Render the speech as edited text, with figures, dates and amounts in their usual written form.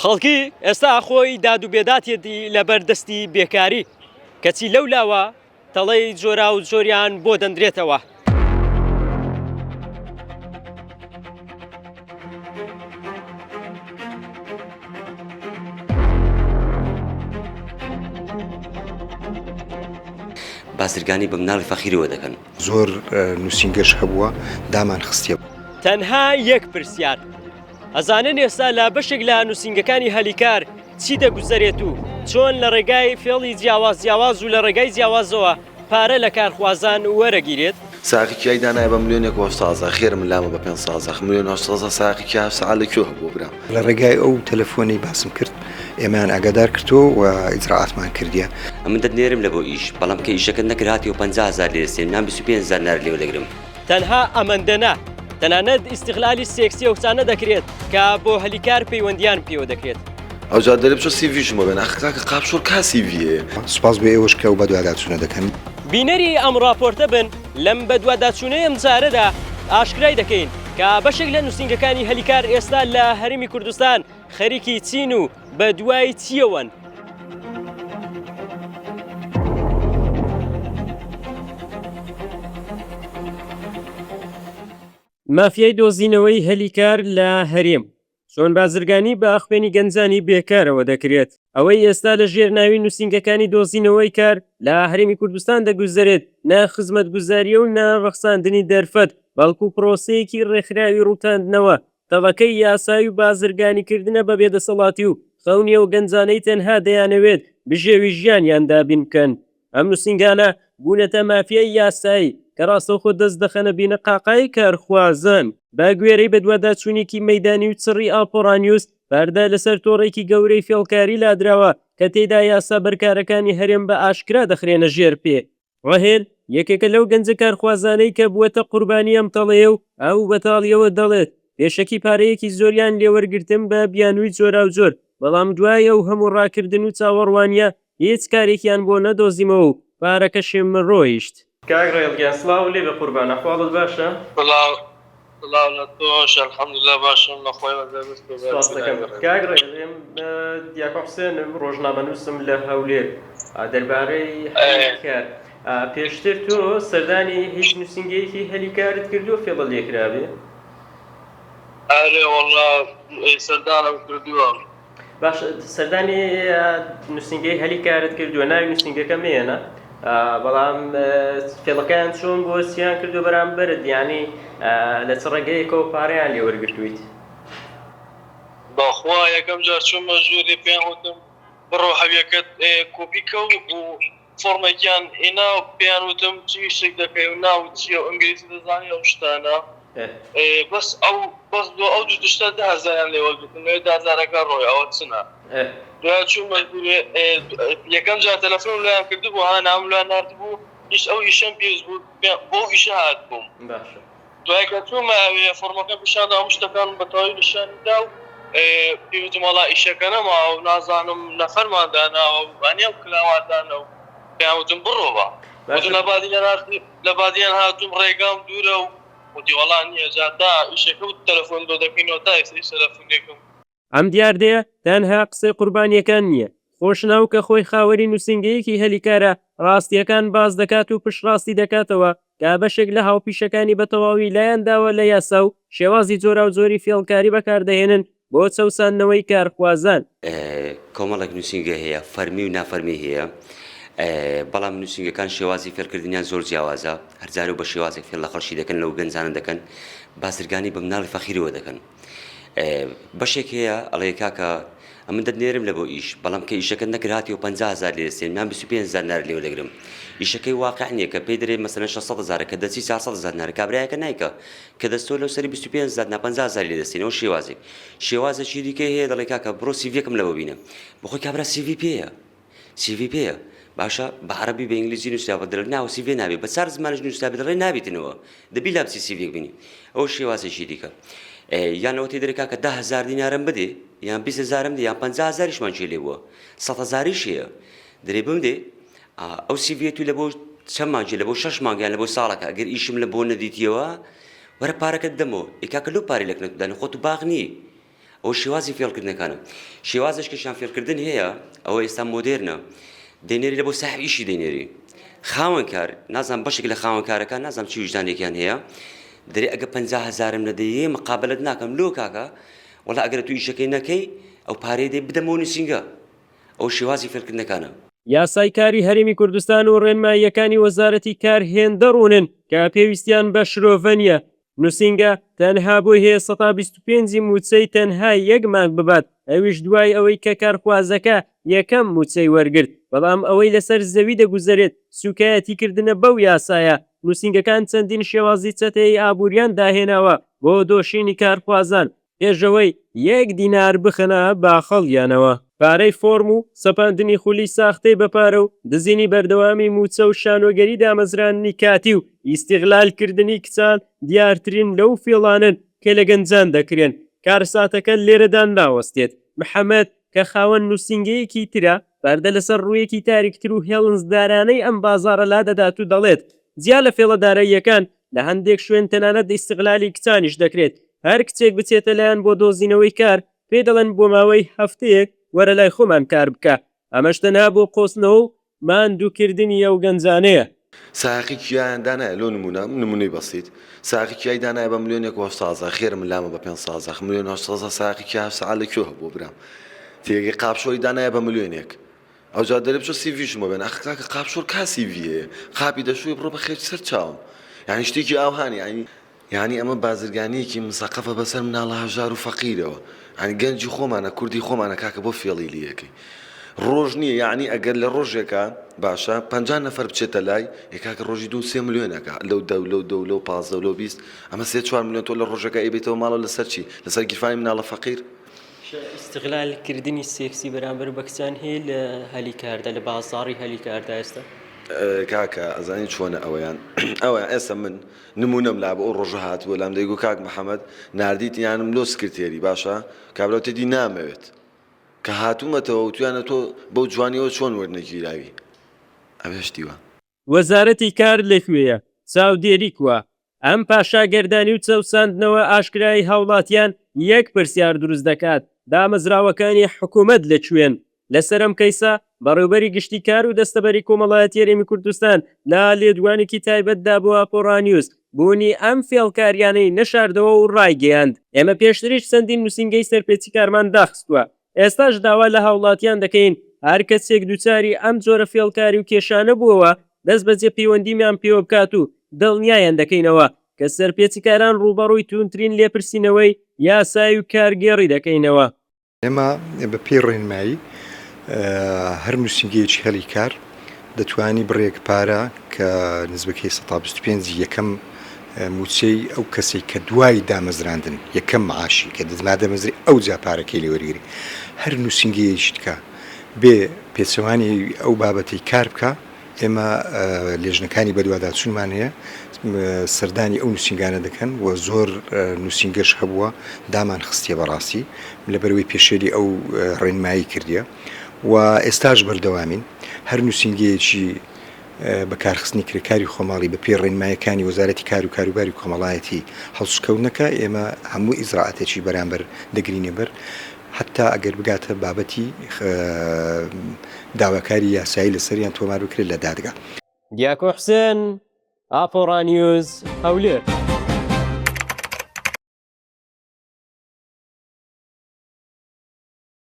خەڵکی ئێستا خۆی داد و بێداتێتی لەبەردەستی بێکاری کەچی لەولاوە تەڵەی جۆرا و جۆریان بۆ دەندرێتەوە. بازرگانی بە مناڵی فەخیرەوە دەکەن. زۆر نووسینگەش هەبووە دامان خستیە. تەنها یەک پرسیار ئەزانن ئێستا لە بەشێک لە نووسینگەکانی هەلیکار چی دەگوزارێت و چۆن لە ڕێگای فێڵی جیاواز و لە ڕێگای جیاوازەوە پارە لە کارخوازان وەرەگیرێت. ساقی دانای بە ملیۆنێک وەسازە خێرم لامە بە 500 ملیۆن وەسازە ساقی سعال لە کوێ بۆ برام لە ڕێگای ئەو تەلەفۆنی باسم کرد ئێمان ئاگادار کردەوە و ئیجراعاتمان کردیە. ئەمن دەنێرم لە بۆ ئیش بەڵام کە ئیشەکە نەکراتی و 50,000 لێرسێن نام 25,000 نار لێو دەگرم. تەنها ئەمەندەنا تەنانەت ئیستیغلالی سێکسی ئەوسانە دەکرێت کە بۆ هەلیکار پەیوەندیان پێوە دەکرێت. ئەوجا دەرێ بچۆ سیڤیشمە بێن ئەخکاکە قاپشۆر کا سیڤیە. سوپاس بۆ ئێوەش کە و بە دوواداچوونە دەکەن. بینەری ئەم ڕاپۆرتە بن لەم بە دوواداچوونەی ئەم جارەدا ئاشکرای دەکەین کە بەشێک لە نووسینگەکانی هەلیکار ئێستا لە هەرێمی کوردستان خەریکی چین و بە دوای چیەوەن. مافیای دۆزینەوەی هەلیکار لە هەرێم چۆن بازرگانی بە ئەخوێنی گەنجانی بێکارەوە دەکرێت. ئەوەی ئێستا لە ژێرناوی نووسینگەکانی دۆزینەوەی کار لە هەرێمی کوردستان دەگوزارێت نا خزمەتگوزاریە و ناڕەخساندنی دەرفەت بەڵکو پرۆسەیەکی ڕێکخراوی ڕوتاندنەوە تەڵەکەی یاسایی و بازرگانیکردنە بە بێدەسەڵاتی و خەونیە و گەنجانەی تەنها دەیانەوێت بژێوی ژیانیان دابین بکەن. ئەم نووسینگانە بوونەتە مافیای یاسایی کە ڕاستەوخۆ دەست دەخەنە بینە قاقای کارخوازان. با گوێرەی بە دوواداچوونێکی مەیدانی و چڕی ئاپۆڕانیوس پاردا لەسەر تۆڕێکی گەورەی فێڵکاری لادراوە کە تێدا یاسا بەرکارەکانی هەرێم بە ئاشکرا دەخرێنە ژێر پێ. ڕەهێل یەکێکە لەو گەنجە کارخوازانەی کە بووەتە قوربانی ئەم تەڵەیە و ئەو بەتاڵیەوە دەڵێت پێشەکی پارەیەکی زۆریان لێوەرگرتم بە بیانووی جۆرا و جۆر بەڵام دوایە و هەموو ڕاکردن و چاوەڕوانیە هیچ کارێکیان بۆ نەدۆزیمەوە و پارەکە شێم من ڕۆیشت. کاک ڕێڵگیان سڵاو لێ بە قوربان ئەحواڵت باشە؟ سڵاو لە تۆش ئەلحەمدولیلا باشم لە خۆی کاک ڕێڵێم دیاکۆ حوسێن ڕۆژنامەنووسم لە هەولێر دەربارەی هەلیکار. پێشتر تۆ سەردانی هیچ نووسینگەیەکی هەلیکارت کردووە فێڵە لێکرابێ؟ ئەرێ وەڵا سەردانم کردووە. باش سەردانی نووسینگەی هەلیکارت کردووە ناوی نووسینگەکە مێنە بەڵام فێڵەکەیان چۆن بۆ سییان کردو بەرامبەرت یعنی لە چ ڕێگەیەکەوە پارەیان لێوەرگرتوویت؟ بەخوا یەکەم جار چوومە ژووری پێیان وتم بڕۆ هەویەکەت کۆپیکە و فۆرمێکیان هێنا و پێیان وتم چی شتێک دەکەی و ناو چیە و ئەنگلیزی دەزانی ئەو شتانە بەس ئەو دوو تشتە 10,000 لێوەرگرتم 10,000ەکە ڕۆی ئەوە چنە دوای چوومە یەکەم جار تەلەفۆنم لایان کردبوو ها نام لایان ناردبوو هیچ ئەو ئیشەم پێویست بوو بۆ ئیشە هات بووم. دوای کە چوومە فۆرمەکە پیشاندا هەموو شتەکانم بەتەواوی نیشانیدا و پێوتم وەڵا ئیشەکە نەما و نازانم نەفەرمان داناوە و وانە و کلاوادانە و پێیان وتم بڕۆوە لە بادیان هاتووم ڕێگام دوورە و وتی وەڵا نییە جاتا ئیشەکە و تەلەفۆن دۆ دەکەینەوە تا ئێستا تەلەفۆنێکم. ئەم دیاردەیە تەنها قسەی قوربانیەکان نییە. خۆشناو کە خۆی خاوەری نووسینگەیەکی هەلیکارە ڕاستیەکان باز دەکات و پشڕاستی دەکاتەوە کە بەشێک لە هاوپیشەکانی بە تەواوی لایەنداوە لە یاسا و شێوازی جۆرا و جۆری فێڵکاری بەکاردەهێنن بۆ چەوساندنەوەی کارخوازان. کۆمەڵێک نووسینگە هەیە فەرمی و نافەرمی هەیە بەڵام نووسینگەکان شێوازی فێرکردنیان زۆر جیاوازە هەرجار و بە شێوازێک فێر لە خەڵکی دەکەن لەو گەنجانە دەکەن بازرگانی بە مناڵی فەخیرەوە دەکەن. بەشێک هەیە ئەڵێ کاکە ئەمن دەنێرم لە بۆ ئیش بەڵام کە ئیشەکە نەکراتی و 50,000 لێرسێن نام 25,000 نار لێو دەگرم. ئیشەکەی واقع نییە کە پێی دەرێ مەسەلەن 600,000 کە دەچی 400,000 نار کابراایەکە نایکە کە دەستۆ لەو سەری 25,000 نا 50,000 لێ دەستێنەوە شێوازێک شێوازەکی دیکەی هەیە دەڵێ کاکە بڕۆ سیڤێکم لەوە بینە بەخۆی کابرا سیڤی پێیە سیڤی پێیە باشە بە عەرەبی بە ئینگلیزی نووسرا دەڵێ ناو سیڤێ نابێت بە چار زمانش نووسرا بێت دەڵێ نابێتنەوە دەبی لابسی سیڤێک بینی ئەو شێوازێکی دیکە. یان ئەوەی دەرێکا کە 10,000 دینارم بدێ یان 20,000م دێ یان 50,000مان چێ لێ بووە 100,000ش هەیە دەرێ بم دێ ئەو سیڤێت لە بۆ چەند مانگێ لە بۆ 6 مانگیان لە بۆ ساڵەکە ئەگەر ئیشم لە بۆ نەدیتیەوە وەرە پارەکەت دەمەوە ئێکاکە لەو پارەی لەکنەتدان خۆت و باغ نی ئەو شێوازی فێڵکردنەکانە شێوازشکیشان فێڵکردن هەیە ئەوە ئێستا مۆدێرنە دەینێری لە بۆ ساحب ئیشی دەینێری خاوەنکار نازانم بەشێک لە خاوەنکارەکان نازانم چی وجدانێکیان هەیە دەرێ ئەگە 50,000 لەدەیە مقابلت ناکەم لۆ کاکە وەڵا ئەگەر تو ئیشەکەی نەکەی ئەو پارەی دێ بدەمەوە نووسینگە ئەو شێوازی فێڵکردنەکانە یاسای کاری هەرێمی کوردستان و ڕێنماییەکانی وەزارەتی کار هێندە ڕوونن کە پێویستیان بە شرۆڤە نیە نووسینگە تەنها بۆی هەیە 125 موچەی تەنها یەک مانگ ببات ئەویش دوای ئەوەی کە کارخوازەکە یەکەم موچەی وەرگرت بەڵام ئەوەی لەسەر زەوی دەگوزارێت سوکایەتیکردنە بەو یاسایە نووسینگەکان چەندین شێوازی چەتەی ئابووریان داهێناوە بۆ دۆشینی کارخوازان پێشەوەی 1 دینار بخەنە باخەڵیانەوە پارەی فۆرم و سەپاندنی خولی ساختەی بەپارە و دزینی بەردەوامی موچە و شانۆگەری دامەزرانی کاتی و ئیستیغلالکردنی کچان دیارترین لەو فێڵانن کە لە گەنجان دەکرێن کارساتەکە لێرەدان ناوەستێت محەممەد کە خاوەن نووسینگەیەکی ترە بەردە لەسەر ڕوویەکی تاریکتر و هێڵنزدارانەی ئەم بازارە لا دەدات و دەڵێت جیا لە فێڵەدارەیەکان لە هەندێک شوێن تەنانەت ئیستیغلالی کچانیش دەکرێت هەر کچێک بچێتە لایەن بۆ دۆزینەوەی کار پێ دەڵێن بۆ ماوەی هەفتەیەک وەرە لای خۆمان کار بکە ئەمەش تەنها بۆ قۆسنەوە و ماندووکردنی ئەو گەنجانەیە ساقی کیایان دانایە لۆ نمونەی بەسیت ساقی کیای دانایە بە ملیۆنێک وەستازە خێرم لامە بە 500 ملیۆن هەشتازە ساقی کیا سەعات لە کوێ بۆ برام تێگەی قاپشۆی دانایە بە ملیۆنێک ئەوجا دەرێ بچۆ سیڤیشمە بێن ئەخکاکە قاپشۆر کا سیڤیە قاپی دەشوی بڕۆ بە خێر سەر چاوم یعنی شتێکی ئاوهانی یعنی ئەمە بازرگانیەکی مسەقەفە بەسەر مناڵە هەژار و فەقیرەوە ئەنی گەنجی خۆمانە کوردی خۆمانە کاکە بۆ فێڵی لیەکەی ڕۆژ نییە یعنی ئەگەر لە ڕۆژێکە باشە 50 نەفەر بچێتە لای یکاکە ڕۆژی 2-3 ملیۆنەکە لەو لەو 15 لەو 20 ئەمە 3-4 ملیۆن تۆ لە ڕۆژەکە ئەیبێتەوە ماڵەوە لەسەر چی لەسەر گیرفانی مناڵە فەقیر ئیستیغلالکردنی سێکسی بەرامبەر بە کچان هەیە لە هەلیکاردا لە بازاڕی هەلیکاردا ئێستا کاکە ئەزانی چۆنە ئەوەیان ئێستا من نمونەم لا بە ئەو ڕۆژە هاتووە لام دەیگو کاک محەممەد نردیت یانم لۆ سکرتێری باشە کابراو تێدی نامەوێت کە هاتوومەتەوە و توانە تۆ بەو جوانیەوە چۆن وەرنەگیراوی ئەبێشتیوە وەزارەتی کار لەکوێیە چاودێری کووە ئەم پاشاگەردانی و چەوساندنەوە ئاشکرای هاوڵاتیان یەک پرسیار دروست دەکات دامەزراوەکانی حکوومەت لەکوێن لەسەرم کەیسا بەڕێوبەری گشتی کار و دەستەبەری کۆمەڵایەتی هەرێمی کوردستان لا لێدوانێکی تایبەتدا بۆ ئاپۆڕانیوس بوونی ئەم فێڵکاریانەی نەشاردەوە و ڕایگەیاند ئێمە پێشتریش چەندین نووسینگەی سەرپێچی کارمان داخستووە ئێستاش داوا لە هاوڵاتیان دەکەین هەر کەسێک دووچاری ئەم جۆرە فێڵکاری و کێشانە بووەوە دەست بەجێ پەیوەندیمیان پێوە بکات و دڵنیایان دەکەینەوە کە سەرپێچی کاران ڕوبەڕووی تونترین لێپرسینەوەی یاسای و کارگێڕی دەکەینەوە ئێمە بە پێی ڕێنمایی هەر نووسینگەیەکی هەلی کار دەتوانی بڕێک پارە کە نزبەکەی 125 یەکەم موچەی ئەو کەسێک کە دوای دامەزراندن یەکەم معاشی کە دەما دەمەزری ئەو جا پارەکەی لێوەرگری هەر نووسینگەیەکی بکە بێ پێچەوانی ئەو بابەتی کار بکە ئێمە لێژنەکانی بەدواداچوونمان هەیە سەردانی ئەو نووسینگانە دەکەن و زۆر نووسینگەش هەبووە دامان خستیە بەڕاستی لەبەرەوەی پێشێری ئەو ڕێنمایی کردیە و ئێستاش بەردەوامین هەر نووسینگەیەکی بەکارخستنی کرێکاری خۆماڵی بە پێ ڕێنمایەکانی وەزارەتی کار و کاروباری کۆمەڵایەتی هەڵسوکەوتنەکە ئێمە هەموو ئیزراعاتێکی بەرامبەر دەگرینێ بەر حتا ئەگەر بگاتە بابەتی داواکاری یاسایی لەسەریان تۆمار بکرێت لە دادگا دیاکۆ حوسێن ئاپۆڕانیوز هەولێر